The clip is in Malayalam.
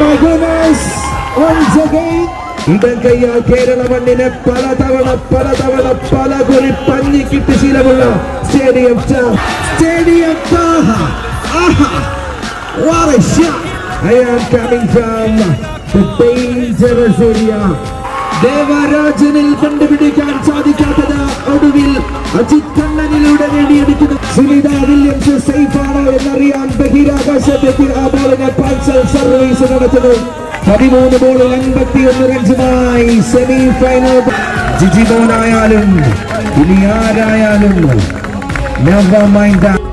my goodness, once again. ഇടങ്കയ്യാൽ Kerala മണ്ണിനെ പലതവണ പലകുറി പഞ്ഞിക്കിട്ട് ശീലമുള്ള stadium what a shot. I am coming from the dangerous area. ദേവരാജനിൽ കണ്ടുപിടിക്കാൻ സാധിക്കാത്തത് ഒടുവിൽ അജിത് കണ്ണനിലൂടെ നേടിയെടുക്കുന്നു. സുനിത വില്യംസ് സേഫ് ആണോ എന്നറിയാൻ ബഹിരാകാശത്തേക്ക് ആ ബോളിനെ പാർസൽ സർവീസ് നടത്തുന്നു. 13 ബോളിൽ 51 റൺസുമായി സെമി ഫൈനൽ. ജിജി ബോളായാലും ഇനി ആരായാലും never mind that.